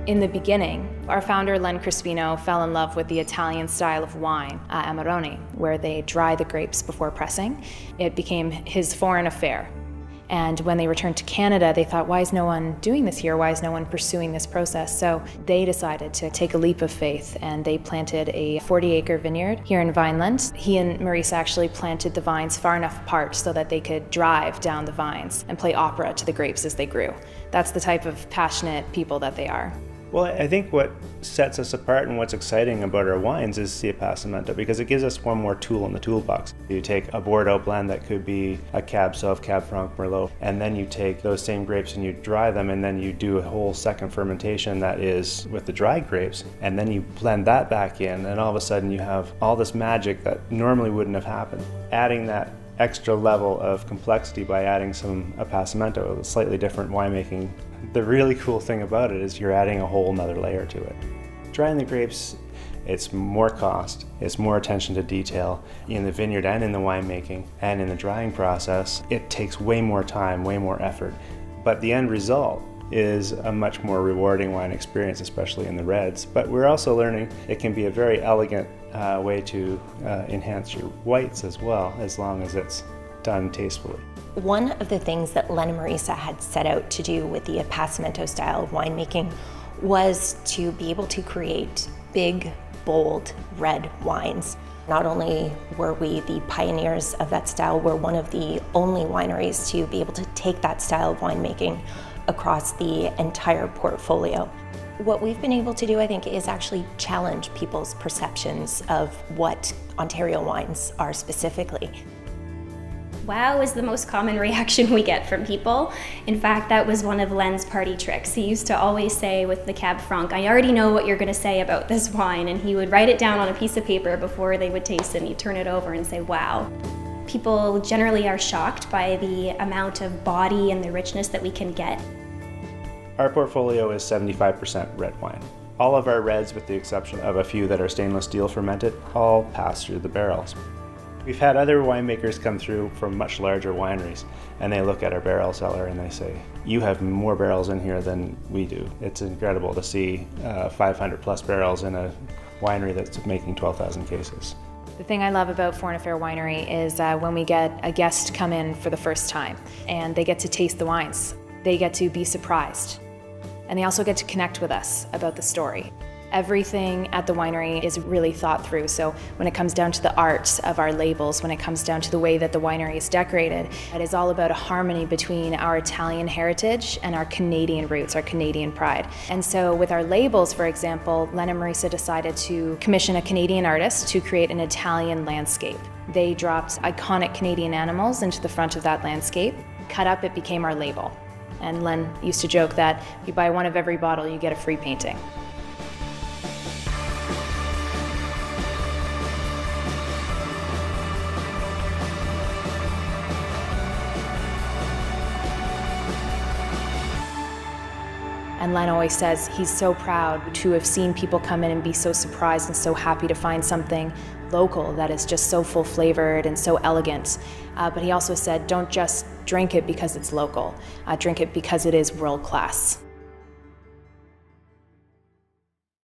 In the beginning, our founder, Len Crispino, fell in love with the Italian style of wine, Amarone, where they dry the grapes before pressing. It became his foreign affair. And when they returned to Canada, they thought, why is no one doing this here? Why is no one pursuing this process? So they decided to take a leap of faith, and they planted a 40-acre vineyard here in Vineland. He and Marisa actually planted the vines far enough apart so that they could drive down the vines and play opera to the grapes as they grew. That's the type of passionate people that they are. Well, I think what sets us apart and what's exciting about our wines is the appassimento, because it gives us one more tool in the toolbox. You take a Bordeaux blend that could be a Cab Sauv, Cab Franc, Merlot, and then you take those same grapes and you dry them, and then you do a whole second fermentation that is with the dried grapes, and then you blend that back in, and all of a sudden you have all this magic that normally wouldn't have happened. Adding that extra level of complexity by adding some appassimento, a slightly different winemaking. The really cool thing about it is you're adding a whole nother layer to it. Drying the grapes, it's more cost, it's more attention to detail in the vineyard and in the winemaking, and in the drying process, it takes way more time, way more effort. But the end result is a much more rewarding wine experience, especially in the reds. But we're also learning it can be a very elegant way to enhance your whites as well, as long as it's done tastefully. One of the things that Len and Marisa had set out to do with the appassimento style of winemaking was to be able to create big, bold, red wines. Not only were we the pioneers of that style, we're one of the only wineries to be able to take that style of winemaking across the entire portfolio. What we've been able to do, I think, is actually challenge people's perceptions of what Ontario wines are specifically. Wow is the most common reaction we get from people. In fact, that was one of Len's party tricks. He used to always say with the Cab Franc, I already know what you're going to say about this wine, and he would write it down on a piece of paper before they would taste it, and he'd turn it over and say, wow. People generally are shocked by the amount of body and the richness that we can get. Our portfolio is 75% red wine. All of our reds, with the exception of a few that are stainless steel fermented, all pass through the barrels. We've had other winemakers come through from much larger wineries, and they look at our barrel cellar and they say, you have more barrels in here than we do. It's incredible to see 500 plus barrels in a winery that's making 12,000 cases. The thing I love about Foreign Affair Winery is when we get a guest come in for the first time and they get to taste the wines. They get to be surprised, and they also get to connect with us about the story. Everything at the winery is really thought through, so when it comes down to the art of our labels, when it comes down to the way that the winery is decorated, it is all about a harmony between our Italian heritage and our Canadian roots, our Canadian pride. And so with our labels, for example, Len and Marisa decided to commission a Canadian artist to create an Italian landscape. They dropped iconic Canadian animals into the front of that landscape. Cut up, it became our label. And Len used to joke that if you buy one of every bottle, you get a free painting. And Len always says he's so proud to have seen people come in and be so surprised and so happy to find something local that is just so full-flavored and so elegant. But he also said, don't just drink it because it's local. Drink it because it is world-class.